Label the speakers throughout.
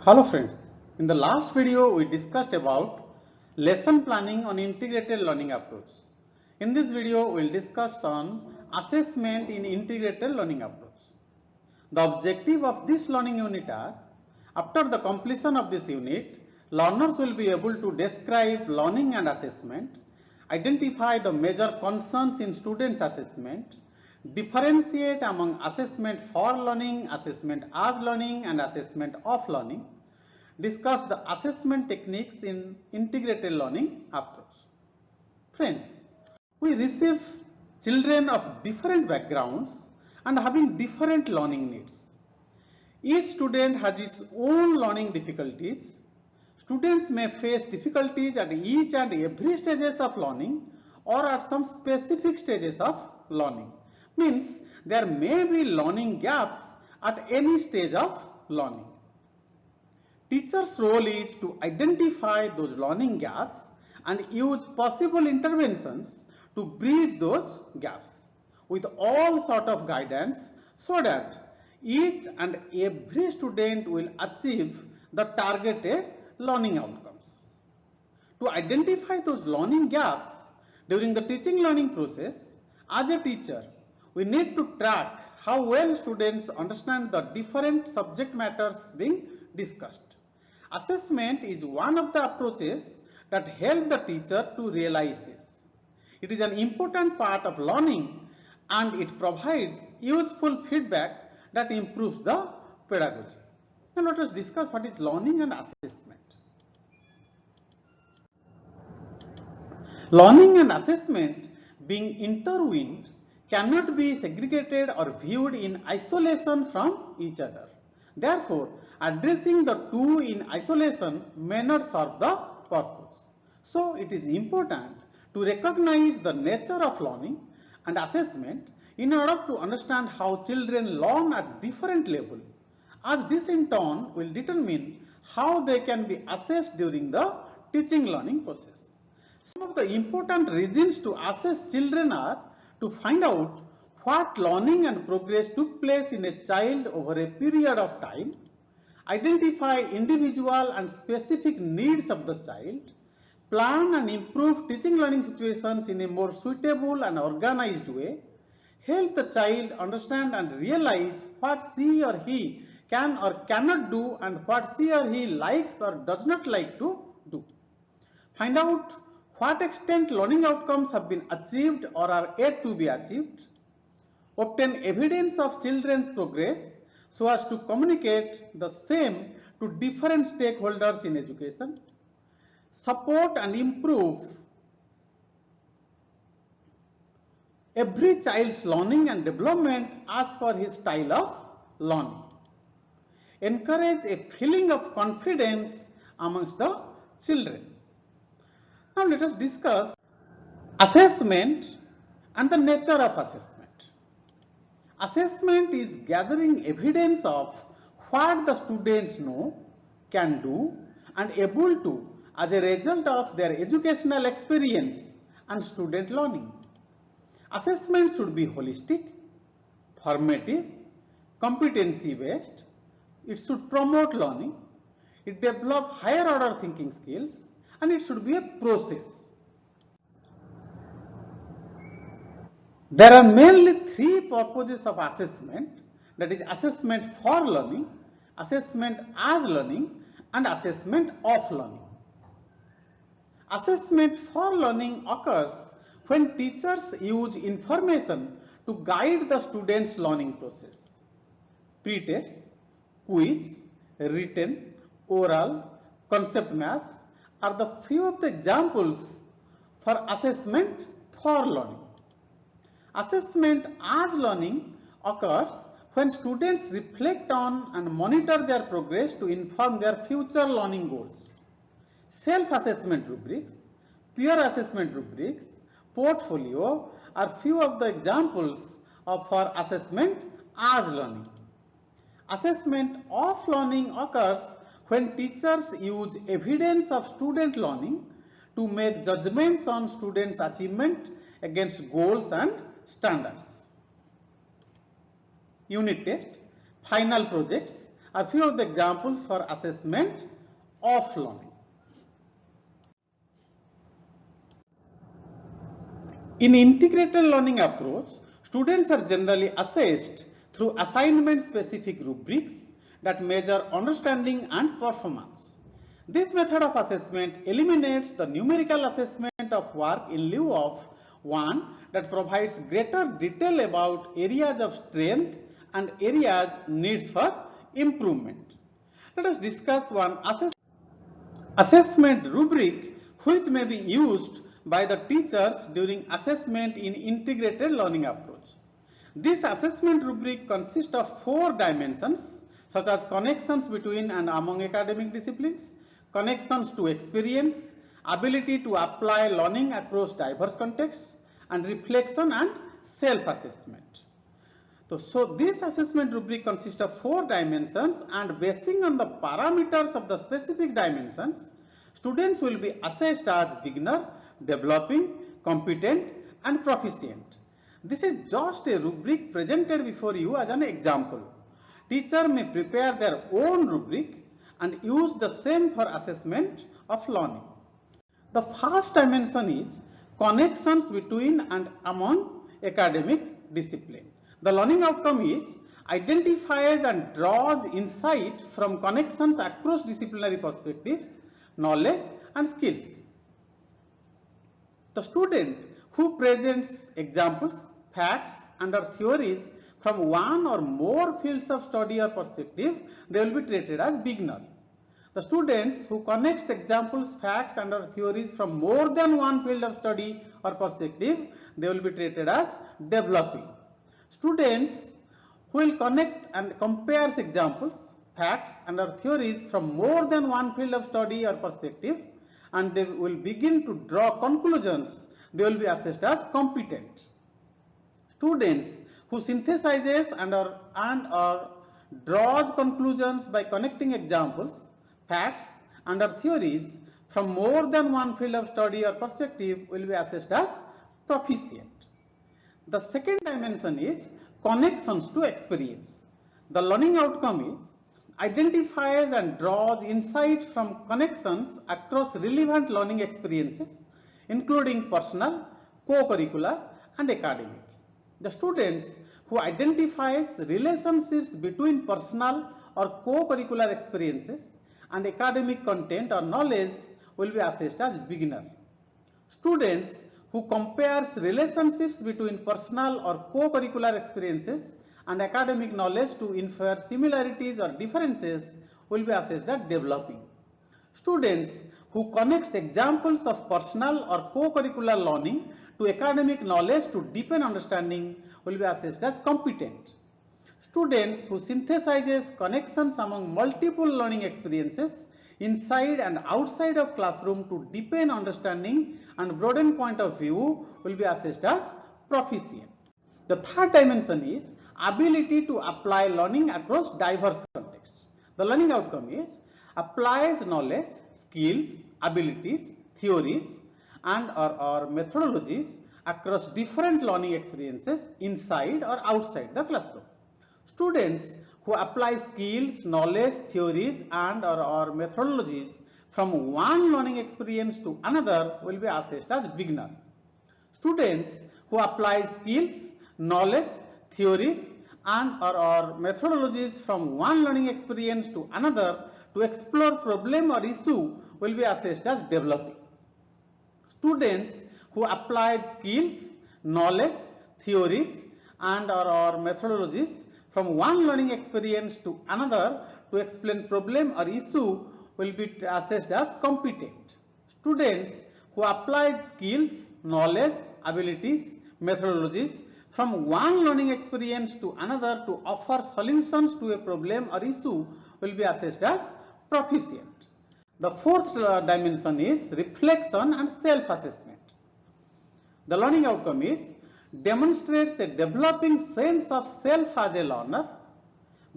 Speaker 1: Hello friends, in the last video we discussed about lesson planning on integrated learning approach. In this video we will discuss on assessment in integrated learning approach. The objective of this learning unit are, after the completion of this unit, learners will be able to describe learning and assessment, identify the major concerns in students' assessment, differentiate among assessment for learning, assessment as learning and assessment of learning, discuss the assessment techniques in integrated learning approach. Friends, we receive children of different backgrounds and having different learning needs. Each student has its own learning difficulties. Students may face difficulties at each and every stages of learning or at some specific stages of learning. Means there may be learning gaps at any stage of learning. Teacher's role is to identify those learning gaps and use possible interventions to bridge those gaps with all sort of guidance so that each and every student will achieve the targeted learning outcomes. To identify those learning gaps during the teaching learning process, as a teacher, we need to track how well students understand the different subject matters being discussed. Assessment is one of the approaches that help the teacher to realize this. It is an important part of learning and it provides useful feedback that improves the pedagogy. Now let us discuss what is learning and assessment. Learning and assessment being intertwined cannot be segregated or viewed in isolation from each other. Therefore, addressing the two in isolation may not serve the purpose. So, it is important to recognize the nature of learning and assessment in order to understand how children learn at different levels, as this in turn will determine how they can be assessed during the teaching learning process. Some of the important reasons to assess children are to find out what learning and progress took place in a child over a period of time, identify individual and specific needs of the child, plan and improve teaching learning situations in a more suitable and organized way, help the child understand and realize what she or he can or cannot do and what she or he likes or does not like to do. Find out what extent learning outcomes have been achieved or are yet to be achieved. Obtain evidence of children's progress so as to communicate the same to different stakeholders in education. Support and improve every child's learning and development as per his style of learning. Encourage a feeling of confidence amongst the children. Now let us discuss assessment and the nature of assessment. Assessment is gathering evidence of what the students know, can do and able to as a result of their educational experience and student learning. Assessment should be holistic, formative, competency based. It should promote learning. It develop higher order thinking skills and it should be a process. There are mainly three purposes of assessment, that is assessment for learning, assessment as learning and assessment of learning. Assessment for learning occurs when teachers use information to guide the students' learning process. Pre-test, quiz, written, oral, concept maths are the few of the examples for assessment for learning. Assessment as learning occurs when students reflect on and monitor their progress to inform their future learning goals. Self-assessment rubrics, peer assessment rubrics, portfolio are few of the examples for assessment as learning. Assessment of learning occurs when teachers use evidence of student learning to make judgments on students' achievement against goals and standards. Unit test, final projects are few of the examples for assessment of learning. In integrated learning approach, students are generally assessed through assignment-specific rubrics that measure understanding and performance. This method of assessment eliminates the numerical assessment of work in lieu of one that provides greater detail about areas of strength and areas needs for improvement. Let us discuss one assessment rubric which may be used by the teachers during assessment in integrated learning approach. This assessment rubric consists of 4 dimensions such as connections between and among academic disciplines, connections to experience, ability to apply learning across diverse contexts, and reflection and self-assessment. So this assessment rubric consists of 4 dimensions, and basing on the parameters of the specific dimensions, students will be assessed as beginner, developing, competent, and proficient. This is just a rubric presented before you as an example. Teacher may prepare their own rubric and use the same for assessment of learning. The first dimension is connections between and among academic discipline. The learning outcome is identifies and draws insight from connections across disciplinary perspectives, knowledge, and skills. The student who presents examples, facts, and or theories from one or more fields of study or perspective, they will be treated as beginner. The students who connects examples, facts, and or theories from more than one field of study or perspective, they will be treated as developing. Students who will connect and compares examples, facts, and or theories from more than one field of study or perspective, and they will begin to draw conclusions, they will be assessed as competent. Students who synthesizes and or draws conclusions by connecting examples, facts, and or theories from more than one field of study or perspective will be assessed as proficient. The second dimension is connections to experience. The learning outcome is identifies and draws insight from connections across relevant learning experiences, including personal, co-curricular, and academic. The students who identifies relationships between personal or co-curricular experiences and academic content or knowledge will be assessed as beginner. Students who compares relationships between personal or co-curricular experiences and academic knowledge to infer similarities or differences will be assessed as developing. Students who connects examples of personal or co-curricular learning to academic knowledge to deepen understanding will be assessed as competent. Students who synthesizes connections among multiple learning experiences inside and outside of classroom to deepen understanding and broaden point of view will be assessed as proficient. The third dimension is ability to apply learning across diverse contexts. The learning outcome is applies knowledge, skills, abilities, theories, and or methodologies across different learning experiences inside or outside the classroom. Students who apply skills, knowledge, theories, and or methodologies from one learning experience to another will be assessed as beginner. Students who apply skills, knowledge, theories, and or methodologies from one learning experience to another to explore problem or issue will be assessed as developing. Students who apply skills, knowledge, theories, and or methodologies from one learning experience to another to explain problem or issue will be assessed as competent. Students who applied skills, knowledge, abilities, methodologies from one learning experience to another to offer solutions to a problem or issue will be assessed as proficient. The fourth dimension is reflection and self-assessment. The learning outcome is demonstrates a developing sense of self as a learner,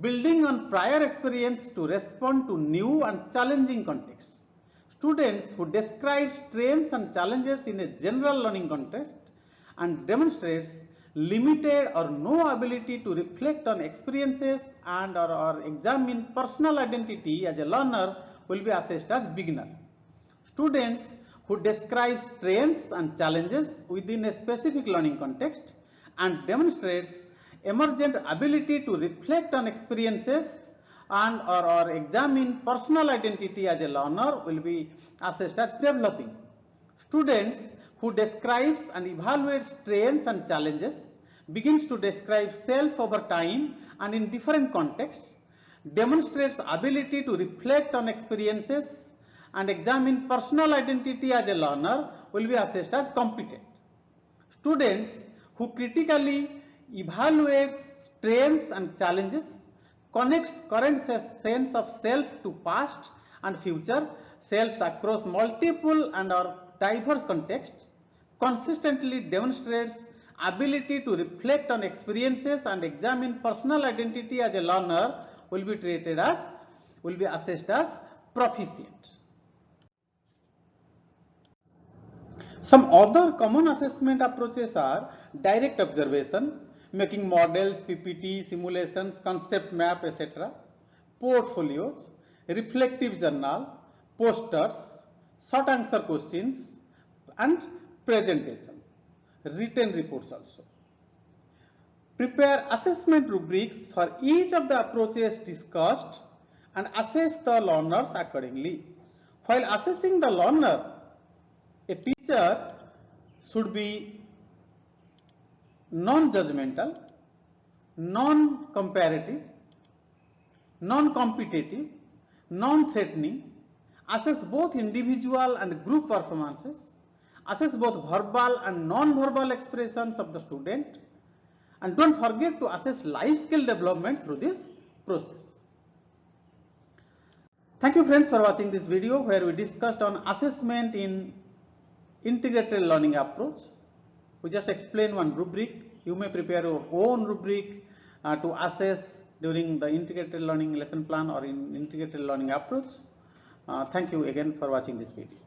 Speaker 1: building on prior experience to respond to new and challenging contexts. Students who describe strengths and challenges in a general learning context and demonstrates limited or no ability to reflect on experiences and or examine personal identity as a learner will be assessed as beginner. Students who describe strengths and challenges within a specific learning context and demonstrates emergent ability to reflect on experiences and or examine personal identity as a learner will be assessed as developing. Students who describes and evaluates strengths and challenges, begins to describe self over time and in different contexts, demonstrates ability to reflect on experiences and examine personal identity as a learner will be assessed as competent. Students who critically evaluates strengths and challenges, connects current sense of self to past and future selves across multiple and or diverse contexts, consistently demonstrates ability to reflect on experiences and examine personal identity as a learner will be assessed as proficient. Some other common assessment approaches are direct observation, making models, PPT, simulations, concept map, etc., portfolios, reflective journal, posters, short answer questions, and presentation, written reports also. Prepare assessment rubrics for each of the approaches discussed and assess the learners accordingly. While assessing the learner, a teacher should be non-judgmental, non-comparative, non-competitive, non-threatening, assess both individual and group performances, assess both verbal and non-verbal expressions of the student, and don't forget to assess life skill development through this process. Thank you friends for watching this video where we discussed on assessment in integrated learning approach. We just explained one rubric. You may prepare your own rubric to assess during the integrated learning lesson plan or in integrated learning approach. Thank you again for watching this video.